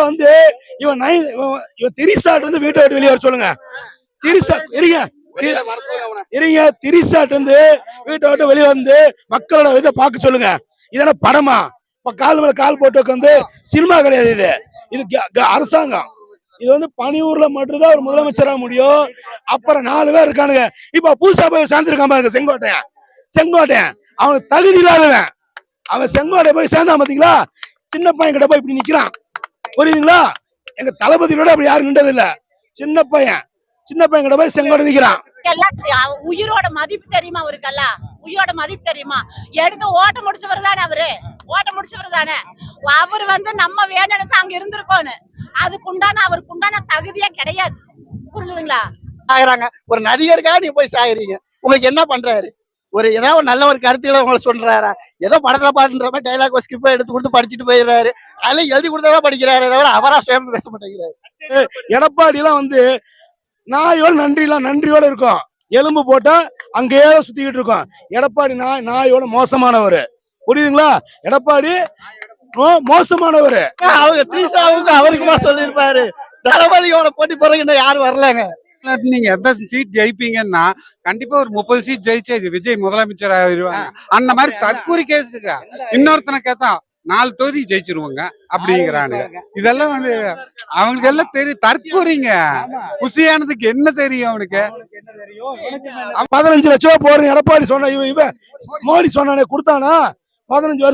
வந்து இவன் திரிசாட் வந்து வீட்டை விட்டு வெளியே வர சொல்லுங்க. திரிசா இருங்க திரிசாட் வந்து வீட்டை விட்டு வெளியே வந்து மக்களோட இதை பார்க்க சொல்லுங்க. இதெல்லாம் படமா? கால் மேல கால் போட்டு வந்து சினிமா கிடையாது. இது அரசாங்கம். இது வந்து பணியூர்ல மட்டும்தான் ஒரு முதலமைச்சராக முடியும். அப்புறம் 4 பேர் இருக்கானுங்க. இப்ப புதுசா போய் சேர்ந்திருக்கான் பாருங்க செங்கோட்டையன். அவனுக்கு தகுதி இல்லாதவன். அவன் செங்கோட்டை போய் சேர்ந்தான் பாத்தீங்களா? சின்ன பையன் கிட்ட போய் இப்படி நிக்கிறான். புரியுதுங்களா? எங்க தளபதியோட அப்படி யாரும் நின்றது இல்ல. சின்ன பையன் கிட்ட போய் செங்கோட்டை நிக்கிறான். உயிரோட மதிப்பு தெரியுமா அவருக்கெல்லாம்? உயிரோட மதிப்பு தெரியுமா? எடுத்து ஓட்ட முடிச்சவர் தானே அவர் வந்து நம்ம வேணும்னு அங்க இருந்திருக்கோன்னு அதுக்குண்டான அவருக்குண்டான தகுதியே கிடையாது. புரிஞ்சுதுங்களா? ஆகுறாங்க. ஒரு நடிகருக்காக நீ போய் சாகுறீங்க. உங்களுக்கு என்ன பண்றாரு? ஏதாவது நல்ல ஒரு கருத்துக்களை உங்களை சொல்றாரா? ஏதோ படத்துல பாட்டுன்ற மாதிரி டைலாக் ஸ்கிரிப்ட் எடுத்து கொடுத்து படிச்சுட்டு போயிடுறாரு. அதெல்லாம் எழுதி கொடுத்ததான் படிக்கிறாரு, தவிர அவரா சுயம் பேச மாட்டேங்கிறாரு. எடப்பாடி எல்லாம் வந்து நன்றியோட இருக்கும். எலும்பு போட்டா அங்கேயே சுத்திக்கிட்டு இருக்கோம். எடப்பாடி நாயோட மோசமானவர். புரியுதுங்களா? எடப்பாடி மோசமானவர். அவங்க திரிசாவுக்கு அவருக்குமா சொல்லிருப்பாரு. தளபதியோட போட்டி பிறகு யாரும் வரலங்க. நீங்க எந்த சீட் ஜெயிப்பீங்கன்னா கண்டிப்பா ஒரு 30 சீட் ஜெயிச்சு விஜய் முதலமைச்சர் ஆகிடுவாங்க. அந்த மாதிரி தற்கூரி கேஸுக்கு இன்னொருத்தனை கேட்டா 4 தொகுதி ஜெயிச்சிருவாங்க அப்படிங்கிறானுங்க. இதெல்லாம் வந்து அவங்களுக்கு எல்லாம் தெரியும். தற்கூரிங்க. குசியானதுக்கு என்ன தெரியும் அவனுக்கு? 15 லட்சம் ரூபாய் போடுறேன் எடப்பாடி சொன்ன இவன் மோடி சொன்னானே கொடுத்தானா? 15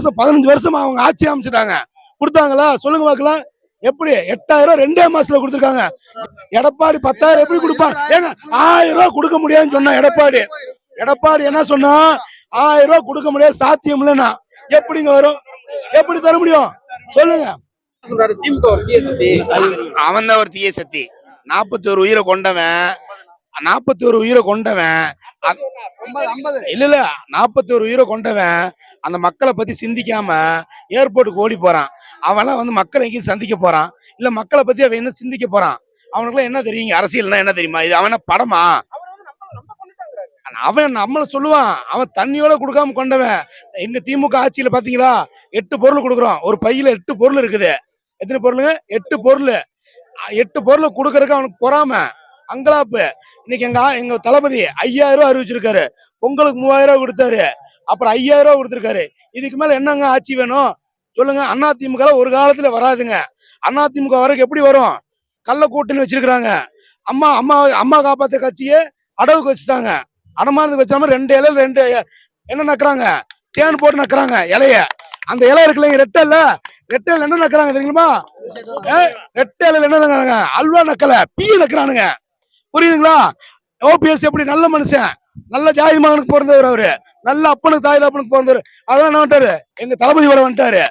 வருஷம் அவங்க ஆட்சி அமைச்சிட்டாங்க. கொடுத்தாங்களா? சொல்லுங்க பாக்கலாம். எப்படி 8000 2 மாசத்துல கொடுத்துருக்காங்க. எடப்பாடி 10,000 எப்படி கொடுப்பான்? ஏங்க 1000 ரூபாய் கொடுக்க முடியாதுன்னு சொன்னா எடப்பாடி என்ன சொன்னா? 1000 ரூபாய் கொடுக்க முடியாது, சாத்தியம் இல்லைன்னா எப்படிங்க வரும்? எப்படி தர முடியும் சொல்லுங்க? அவன் தான் ஒரு தீய சக்தி. 41 உயிரை கொண்டவன். 41 உயிரை கொண்டவன் இல்ல 41 உயிரை கொண்டவன் அந்த மக்களை பத்தி சிந்திக்காம ஏர்போர்ட்டுக்கு ஓடி போறான். அவன்லாம் வந்து மக்களை எங்கேயும் சந்திக்க போறான் இல்ல மக்களை பத்தி அவன் என்ன சிந்திக்க போறான்? அவனுக்குலாம் என்ன தெரியுங்க? அரசியல்னா என்ன தெரியுமா? இது அவன படமா? அவன் நம்மள சொல்லுவான். அவன் தண்ணியோட கொடுக்காம கொண்டவன். எங்க திமுக ஆட்சியில பாத்தீங்களா 8 பொருள் கொடுக்குறோம். ஒரு பையில 8 பொருள் இருக்குது. எத்தனை பொருளுங்க? 8 பொருள். 8 பொருள் கொடுக்கறதுக்கு அவனுக்கு பொறாம அங்கலாப்பு. இன்னைக்கு எங்க தளபதி 5000 ரூபாய் அறிவிச்சிருக்காரு. பொங்கலுக்கு 3000 ரூபாய் கொடுத்தாரு. அப்புறம் 5000 ரூபாய் கொடுத்திருக்காரு. இதுக்கு மேல என்னங்க ஆட்சி வேணும் சொல்லுங்க? அதிமுக ஒரு காலத்துல வராதுங்க. அதிமுக வரைக்கும் எப்படி வரும்? கள்ள கூட்டணி வச்சிருக்காங்க. அம்மா காப்பாத்த கட்சியே அடவுக்கு வச்சுட்டாங்க. அடமானதுக்கு வச்சாம 2 இலையில 2 என்ன நக்குறாங்க? தேன் போட்டு நக்குறாங்க இலைய. அந்த இலை இருக்குல்ல ரெட்டை என்ன நக்குறாங்க தெரியுமா? ரெட்டை இலையில என்ன நக்குறாங்க? அல்வா நக்கல பீ நக்குறானுங்க. புரியுதுங்களா? ஓபிஎஸ் எப்படி நல்ல மனுஷன், நல்ல ஜாதி மகனுக்கு பிறந்தவர். அவரு நல்ல அப்பனுக்கு தாய் அப்பனுக்கு பிறந்தவர். அதான் என்ன வந்துட்டாரு? எங்க தளபதி வர வந்துட்டாரு.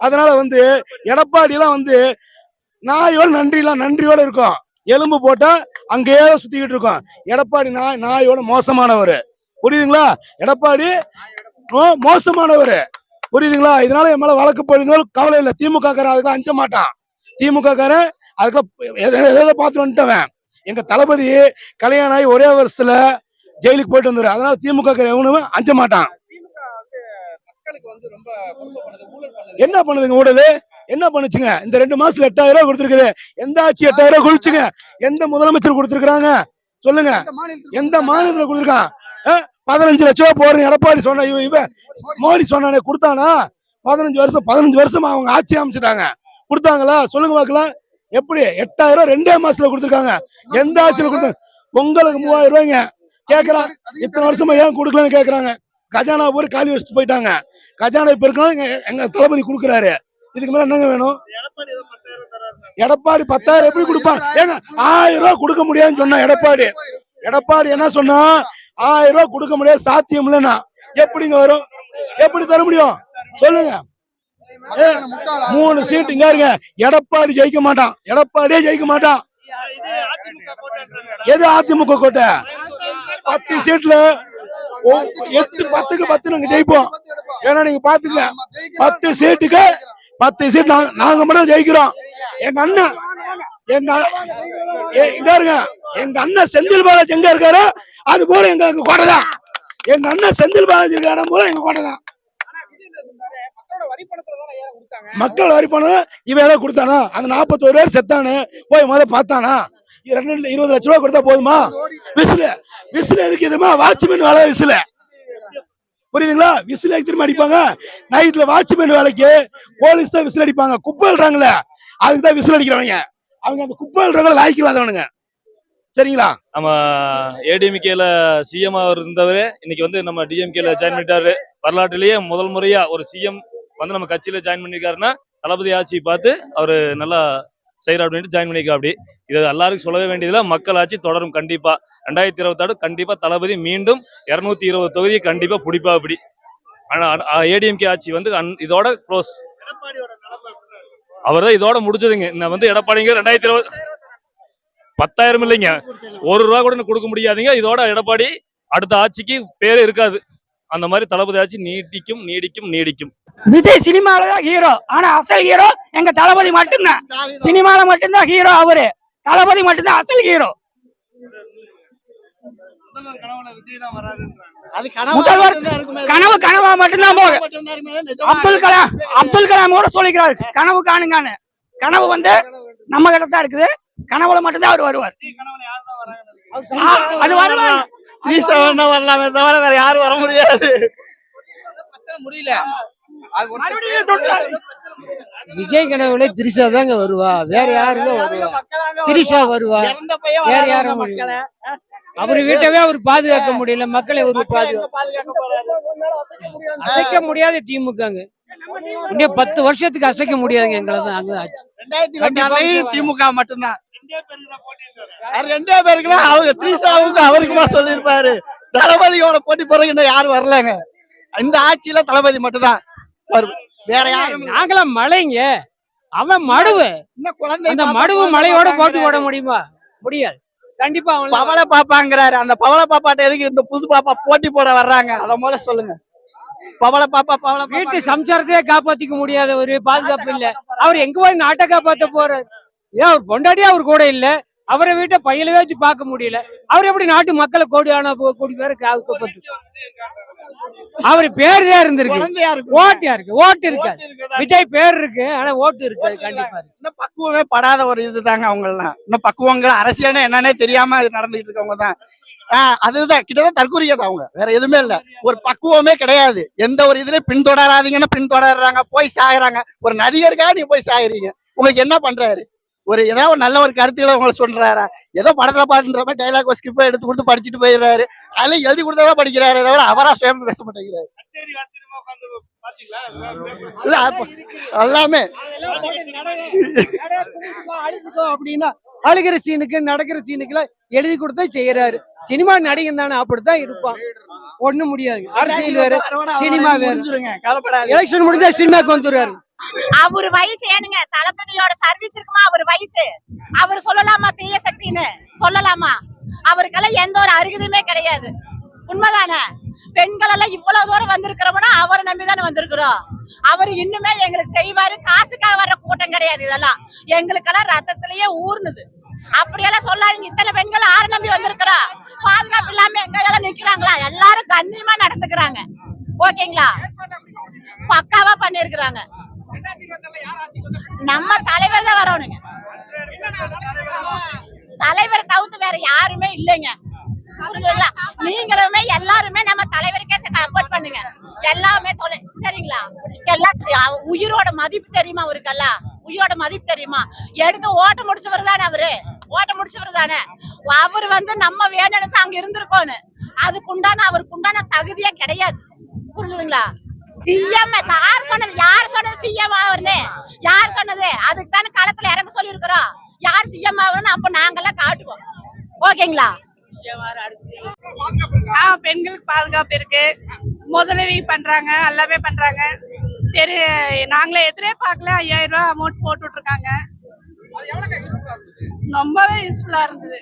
அதனால வந்து எடப்பாடி எல்லாம் வந்து நன்றியோட இருக்கும். எலும்பு போட்டா அங்கேயே சுத்திக்கிட்டு இருக்கோம். எடப்பாடி நாயோட மோசமானவர். புரியுதுங்களா? எடப்பாடி மோசமானவர். புரியுதுங்களா? இதனால என் மேல வழக்கு போடுறதுனால கவலை இல்லை. திமுக காரன் அதுக்கெல்லாம் அஞ்ச மாட்டான். திமுக காரன் அதுக்கெல்லாம் எதை பார்த்து வந்துட்டவன். எங்க தளபதி கல்யாணம் ஆகி ஒரே வருஷத்துல ஜெயிலுக்கு போயிட்டு வந்துரு. அதனால திமுக எவனுமே அஞ்ச மாட்டான். என்ன பண்ணுதுங்க ஊழல்? என்ன பண்ணுச்சுங்க? இந்த 2 மாசத்துல 8000 ரூபாய் கொடுத்துருக்குது. எந்த ஆட்சி 8000 ரூபாய் கொடுத்துங்க? எந்த முதலமைச்சர் கொடுத்துருக்காங்க சொல்லுங்க? எந்த மாநிலத்துல கொடுத்துருக்கான்? 15 லட்சம் ரூபாய் போடுறேன் எடப்பாடி சொன்ன இவன் மோடி சொன்னானே கொடுத்தானா? 15 வருஷம் அவங்க ஆட்சி அமைச்சிட்டாங்க. கொடுத்தாங்களா? சொல்லுங்க பாக்கலாம். எப்படி 8000 ரூபாய் 2 மாசத்துல கொடுத்துருக்காங்க. எந்த ஆட்சியில கொடுத்தாங்க? பொங்கலுக்கு 3000 ரூபாய்ங்க கேக்குறான். இத்தனை வருஷமா ஏன் கொடுக்கலன்னு கேக்குறாங்க. கஜானா போய் காலி வச்சுட்டு போயிட்டாங்க. கஜானா இப்ப இருக்கணும் எங்க தளபதி கொடுக்குறாரு. இதுக்கு மேல என்னங்க வேணும்? எடப்பாடி 10,000 எப்படி கொடுப்பான்? ஏங்க 1000 ரூபாய் கொடுக்க முடியாதுன்னு சொன்னா எடப்பாடி என்ன சொன்னா? 1000 ரூபாய் கொடுக்க முடியாது, சாத்தியம் இல்லைன்னா எப்படிங்க வரும்? எப்படி தர முடியும் சொல்லுங்க? 3 சீட் இங்க இருங்க. எடப்பாடி ஜெயிக்க மாட்டான். எடப்பாடியே ஜெயிக்க மாட்டான். எது அதிமுக கோட்டை? 10 சீட்ல 10க்கு 10 நாங்க ஜெயிப்போம். ஏன்னா நீங்க பாத்துக்க 10 சீட்டுக்கு 10 சீட் நாங்க மட்டும் ஜெயிக்கிறோம். எங்க அண்ணன் செந்தில் பாலாஜி எங்க இருக்காரு அது போல எங்க கோட்டை தான். எங்க அண்ணன் செந்தில் பாலாஜி இருக்க இடம் போல எங்க கோட்டை தான். மக்கள் வரி பணம் இவன் ஏதாவது கொடுத்தானா? அந்த 41 பேர் செத்தானு போய் முதல்ல பார்த்தானா? 20 லட்ச ரூபா கொடுத்தா போதுமா? விசில் எதுக்கு தெரியுமா? வாட்ச்மேன் வேலை விசில், புரியுதுங்களா? விசில் எதுக்கு தெரியுமா அடிப்பாங்க? நைட்ல வாட்ச்மேன் வேலைக்கு போலீஸ் தான் விசில் அடிப்பாங்க. குப்பை அள்ளுறாங்களே அதுக்கு தான் விசில் அடிக்கிறவங்க. அவங்க அந்த குப்பை அள்ளுறவங்க லாய்க்கில்லாதவனுங்க, சரிங்களா? நம்ம ஏடிஎம்கேல சிஎம் இருந்தவரே இன்னைக்கு வந்து நம்ம டிஎம்கேல ஜாயின் பண்ணிட்டாரு. வரலாற்றிலேயே முதல் முறையா ஒரு சிஎம் வந்து நம்ம கட்சியில ஜாயின் பண்ணிருக்காருன்னா தளபதி ஆட்சி பார்த்து அவரு நல்லா செய்யற அப்படின்ட்டு ஜாயின் பண்ணிருக்கா. அப்படி இது எல்லாருக்கும் சொல்லவே வேண்டியதுல மக்கள் ஆட்சி தொடரும். கண்டிப்பா 2026 கண்டிப்பா தளபதி மீண்டும் 220 தொகுதியை கண்டிப்பா பிடிப்பா. அப்படி ஆனா ஏடிஎம்கே ஆட்சி வந்து இதோட க்ளோஸ். அவர் தான் இதோட முடிஞ்சதுங்க. இன்னும் வந்து எடப்பாடிங்க 2020 10,000 இல்லைங்க, 1 ரூபா கூட கொடுக்க முடியாதுங்க. இதோட எடப்பாடி அடுத்த ஆட்சிக்கு பேரே இருக்காது. அந்த மாதிரி தளபதி ஆட்சி நீடிக்கும் நீடிக்கும் நீடிக்கும். விஜய் சினிமால தான் ஹீரோ, ஆனா அசல் ஹீரோ எங்க தளபதி மட்டும்தான். சினிமால மட்டும்தான் ஹீரோ அவரு, தளபதி மட்டும்தான் அசல் ஹீரோ. முதல்வர் கனவு கனவா மட்டும்தான் போகும். அப்துல் கலாம் கூட சொல்லிக்கிறாரு கனவு காணுங்கன்னு. கனவு வந்து நம்ம கிட்ட தான் இருக்குது, கனவுல மட்டும்தான் அவர் வருவார். அது வரலாம், வரலாமே தவிர வேற யாரும் வர முடியாது. முடியல. விஜய் கனவுல திரிஷா தாங்க வருவா, வேற யாருங்க வருவா? திரிஷா வருவா, வேற யாரும் முடியல. அவரு வீட்டவே அவர் பாதுகாக்க முடியல, மக்களை ஒரு அசைக்க முடியாது. திமுகங்க இன்னும் 10 வருஷத்துக்கு அசைக்க முடியாதுங்க. எங்களை தான் அங்க ஆச்சு. திமுக மட்டும்தான். 2 பேருக்குலாம் அவங்க திரிஷாவுக்கு அவருக்குமா சொல்லிருப்பாரு. தளபதியோட போட்டி போறதுக்கு யாரும் வரலங்க. இந்த ஆட்சியில தளபதி மட்டும்தான் வேற யாரும். நாங்களாம் மழைங்க, அவன் மடுவு. அந்த மடுவு மலையோட போட்டி போட முடியுமா? முடியாது. கண்டிப்பா பவள பாப்பாங்கிறாரு. அந்த பவள பாப்பாட்ட எதுக்கு இந்த புது பாப்பா போட்டி போட வர்றாங்க? அத போல சொல்லுங்க. பவள பாப்பா வீட்டு சம்சாரத்தையே காப்பாத்திக்க முடியாத ஒரு பாதுகாப்பு இல்ல. அவர் எங்க போய் நாட்டை காப்பாத்த போறாரு? ஏன் அவர் பொண்டாட்டியா அவர் கூட இல்ல, அவரை வீட்டை பையில வச்சு பார்க்க முடியல. அவர் எப்படி நாட்டு மக்களை கோடி பேரை காப்பாத்து? அவரு பேர் தான் இருந்திருக்கு, ஓட்டு யாருக்கு? ஓட்டு இருக்காது. விஜய் பேர் இருக்கு, ஆனா ஓட்டு இருக்காது. கண்டிப்பா இன்னும் பக்குவமே படாத ஒரு இதுதாங்க அவங்க எல்லாம். இன்னும் பக்குவங்கிற அரசியல் என்னன்னே தெரியாம நடந்துட்டு இருக்கவங்க தான். அதுதான் கிட்டத்தட்ட தற்கொலையா தான். அவங்க வேற எதுவுமே இல்ல, ஒரு பக்குவமே கிடையாது. எந்த ஒரு இதுலயும் பின்தொடராதீங்கன்னா பின்தொடர்றாங்க, போய் சாகுறாங்க. ஒரு நடிகருக்காக நீ போய் சாகுறீங்க. உங்களுக்கு என்ன பண்றாரு? ஏதாவது ஒரு நல்ல ஒரு கருத்துக்களை உங்களை சொல்றாரா? ஏதோ படத்துல பாத்துன்ற மாதிரி டைலாக் ஸ்கிரிப்ட் எடுத்து கொடுத்து படிச்சுட்டு போயிடுறாரு. அதுல எழுதி கொடுத்தா படிக்கிறாரு, தவிர அவரா சுயமா பேச மாட்டேங்கிறாரு. எல்லாமே அப்படின்னா அழுகிற சீனுக்கு நடக்கிற சீனுக்குல எழுதி கொடுத்தா செய்யறாரு. சினிமா நடிகன் தானே, அப்படித்தான் இருப்பான். ஒண்ணும் முடியாது. அரசியல் வேற, சினிமா வேற. எலெக்ஷன் முடிஞ்சா சினிமாக்கு வந்துடுறாரு. அவர் வயசு ஏனுங்க? தளபதியோட சர்வீஸ் இருக்குமா? அவர் வயசு அவர் சொல்லலாமா தீய சக்தின்னு? சொல்லலாமா? அவருக்கெல்லாம் எந்த ஒரு அருகதையுமே கிடையாது. உண்மைதானே? பெண்கள் எல்லாம் இவ்வளவு தூரம் வந்திருக்கிறோம்னா அவரை நம்பிதானே வந்திருக்கிறோம். அவர் இன்னுமே எங்களுக்கு செய்வாரு. காசுக்காக வர்ற கூட்டம் கிடையாது. இதெல்லாம் எங்களுக்கெல்லாம் ரத்தத்திலேயே ஊர்னுது. அப்படியெல்லாம் சொல்லாதீங்க. இத்தனை பெண்கள் ஆறு நம்பி வந்திருக்கிறோம். பாதுகாப்பு இல்லாம எங்க எல்லாம் நிக்கிறாங்களா? எல்லாரும் கண்ணியமா நடந்துக்கிறாங்க. ஓகேங்களா? பக்காவா பண்ணிருக்கிறாங்க. நம்ம தலைவர் தான் வரணுங்க. தலைவர் தவிர்த்து வேற யாருமே இல்லைங்க. புரியுதுங்களா? நீங்களுமே எல்லாருமே நம்ம தலைவருக்கே சப்போர்ட் பண்ணுங்க. எல்லாமே சரிங்களா? எல்லாம் உயிரோட மதிப்பு தெரியுமா? அவருக்கெல்லாம் உயிரோட மதிப்பு தெரியுமா? எடுத்து ஓட்ட முடிச்சவர் தானே அவரு. ஓட்ட முடிச்சவர் தானே அவரு. நம்ம வேணும்னு அங்க இருந்திருக்கோன்னு அவருக்குண்டான தகுதியே கிடையாது. புரியுதுங்களா? சிஎம் யார் சொன்னது? யார் சொன்னது சிஎம் ஆவர்னு? யார் சொன்னது? அதுக்கு தானே களத்துல இறங்க சொல்லி இருக்கிறோம். யார் சிஎம் ஆவர்னு அப்ப நாங்கெல்லாம் காட்டுவோம். ஓகேங்களா? பெண்களுக்கு பாதுகாப்பு இருக்கு, முதலுதவி பண்றாங்க, எல்லாமே பண்றாங்க. சரி, நாங்களே எதிரே பார்க்கல. 5000 ரூபாய் அமௌண்ட் போட்டு விட்டுருக்காங்க. ரொம்பவே யூஸ்ஃபுல்லா இருந்தது.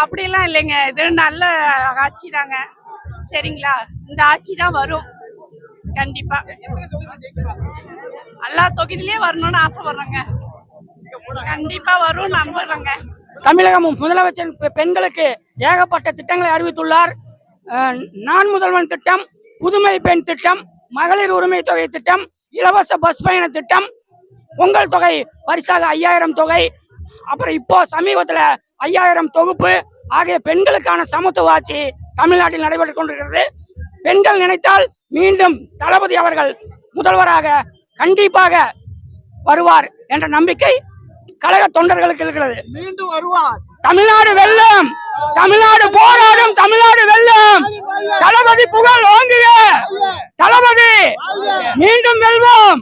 அப்படிலாம் இல்லைங்க, இது நல்ல ஆட்சி தாங்க. சரிங்களா? இந்த ஆட்சி தான் வரும் கண்டிப்பா. எல்லா தொகுதியிலேயே வரணும்னு ஆசைப்படுறேங்க. கண்டிப்பா வரும் நம்புறேங்க. தமிழக முதலமைச்சர் பெண்களுக்கு ஏகப்பட்ட திட்டங்களை அறிவித்துள்ளார். நான் முதல்வன் திட்டம், புதுமை பெண் திட்டம், மகளிர் உரிமை தொகை திட்டம், இலவச பஸ் பயண திட்டம், பொங்கல் தொகை பரிசாக 5000 தொகை, அப்புறம் இப்போ சமீபத்தில் 5000 தொகுப்பு ஆகிய பெண்களுக்கான சமத்துவ ஆட்சி தமிழ்நாட்டில் நடைபெற்றுக் கொண்டிருக்கிறது. பெண்கள் நினைத்தால் மீண்டும் தளபதி அவர்கள் முதல்வராக கண்டிப்பாக வருவார் என்ற நம்பிக்கை கழக தொண்டர்களுக்கு இருக்கிறது. மீண்டும் வருவார். தமிழ்நாடு வெல்லும், தமிழ்நாடு போராடும், தமிழ்நாடு வெல்லும். தளபதி புகழ் ஓங்குக, தளபதி மீண்டும் வெல்வோம்.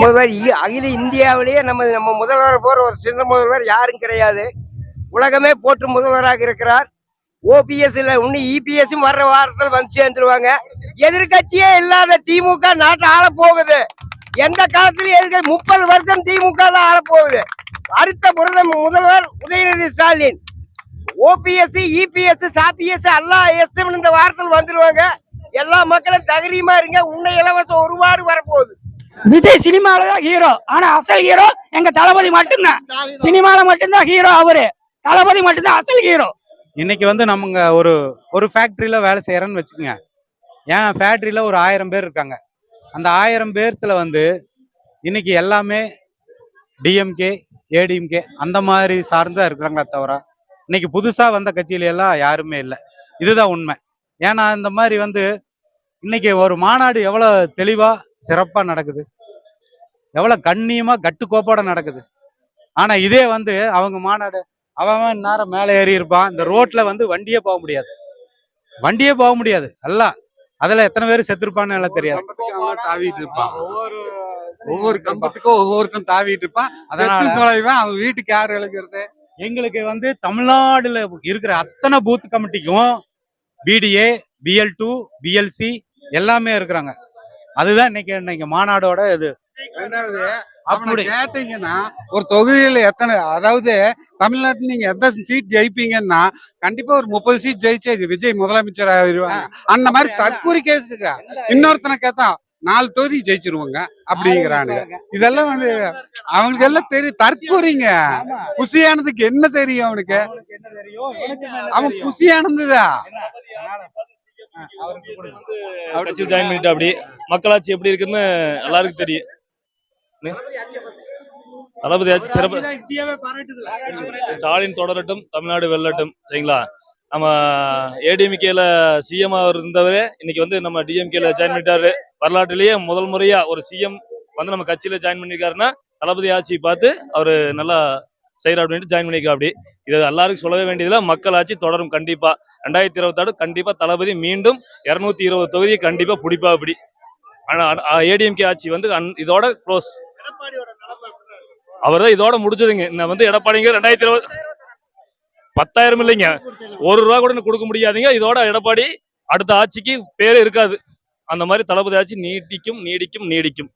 முதல்வர் அகில இந்தியாவிலேயே நம்ம முதல்வர் போற ஒரு சிறந்த முதல்வர் யாரும் கிடையாது. உலகமே போட்டு முதல்வராக இருக்கிறார். ஓபிஎஸ் இல்ல இன்னும் இபிஎஸ் வர்ற வாரத்தில் வந்து சேர்ந்துருவாங்க. எதிர்கட்சியே இல்லாத திமுக நாட்டை ஆள போகுது. எந்த காலத்திலும் எதிர்கட்சி 30 வருஷம் திமுக தான் ஆள போகுது. அடுத்த முதல்வர் உதயநிதி ஸ்டாலின். ஓபிஎஸ் இபிஎஸ் சாபிஎஸ் எல்லாம் எஸ் இந்த வாரத்தில் வந்துருவாங்க. எல்லா மக்களும் தைரியமா இருங்க. உன்னை இலவசம் ஒருபாடு வரப்போகுது. விஜய் சினிமால தான் ஹீரோ, ஆனா அசல் ஹீரோ எங்க தளபதி மட்டும்தான். சினிமால மட்டும்தான் ஹீரோ அவரு, தளபதி மட்டும்தான் அசல் ஹீரோ. இன்னைக்கு வந்து நம்ம ஒரு ஃபேக்டரியில வேலை செய்யறோன்னு வச்சுக்கோங்க. ஏன் ஃபேக்டரியில ஒரு 1000 பேர் இருக்காங்க. அந்த 1000 பேர்த்துல வந்து இன்னைக்கு எல்லாமே டிஎம்கே ஏடிஎம்கே அந்த மாதிரி சார்ந்தா இருக்கிறாங்களே தவிர இன்னைக்கு புதுசா வந்த கட்சியில எல்லாம் யாருமே இல்லை. இதுதான் உண்மை. ஏன்னா இந்த மாதிரி வந்து இன்னைக்கு ஒரு மாநாடு எவ்வளவு தெளிவா சிறப்பா நடக்குது, எவ்வளவு கண்ணியமா கட்டுக்கோப்போட நடக்குது. ஆனா இதே வந்து அவங்க மாநாடு அவன் நேரம் மேலே ஏறி இருப்பான். இந்த ரோட்ல வந்து வண்டியே போக முடியாது எல்லாம். அதுல எத்தனை பேர் செத்துருப்பான்னு எல்லாம் தெரியாது. தாவிட்டு இருப்பான். ஒவ்வொரு கம்பத்துக்கும் ஒவ்வொருத்தன் தாவிட்டு இருப்பான். அதனால அவன் வீட்டுக்கு யார் எழுக்கிறது? எங்களுக்கு வந்து தமிழ்நாடுல இருக்கிற அத்தனை பூத் கமிட்டிக்கும் பிடிஏ BL2 BLC எல்லாமே இருக்கிறாங்க. அதுதான் இன்னைக்கு மாநாடோட இது. அப்படி கேட்டீங்கன்னா ஒரு தொகுதியில எத்தனை, அதாவது தமிழ்நாட்டில் நீங்க எந்த சீட் ஜெயிப்பீங்கன்னா கண்டிப்பா ஒரு 30 சீட் ஜெயிச்சு விஜய் முதலமைச்சர் ஆகிடுவாங்க. அந்த மாதிரி தற்கூரி கேஸுங்க. இன்னொருத்தனை கேட்டா 4 தொகுதி ஜெயிச்சிருவாங்க அப்படிங்கிறானுங்க. இதெல்லாம் வந்து அவங்களுக்கு எல்லாம் தெரியும். தற்கூரிங்க. குஷியானதுக்கு என்ன தெரியும் அவனுக்கு? அவன் குஷியானதுதான். கட்சியில் ஜாயின் பண்ணிட்டு அப்படி மக்களாட்சி எப்படி இருக்குன்னு எல்லாருக்கும் தெரியும். தளபதி ஆட்சி சிறப்பு. ஸ்டாலின் தொடரட்டும், தமிழ்நாடு வெல்லட்டும். சரிங்களா? நம்ம ஏடிஎம்கேல சிஎம் அவர் இருந்தவரே இன்னைக்கு வந்து நம்ம டிஎம்கேல ஜாயின் பண்ணிட்டாரு. வரலாற்றிலேயே முதல் முறையா ஒரு சிஎம் வந்து நம்ம கட்சியில ஜாயின் பண்ணிருக்காருன்னா தளபதி ஆட்சி பார்த்து அவரு நல்லா செய்யற அப்படின்ட்டு ஜாயின் பண்ணிருக்கா. அப்படி இது எல்லாருக்கும் சொல்லவே வேண்டியதுல மக்கள் ஆட்சி தொடரும். கண்டிப்பா 2026 கண்டிப்பா தளபதி மீண்டும் 220 தொகுதியை கண்டிப்பா பிடிப்பா. அப்படி ஏடிஎம்கே ஆட்சி வந்து இதோட க்ளோஸ். அவர் தான் இதோட முடிஞ்சதுங்க. இன்னும் வந்து எடப்பாடிங்க 2020 10,000 இல்லைங்க, 1 ரூபா கூட கொடுக்க முடியாதுங்க. இதோட எடப்பாடி அடுத்த ஆட்சிக்கு பேரே இருக்காது. அந்த மாதிரி தளபதி ஆட்சி நீடிக்கும்.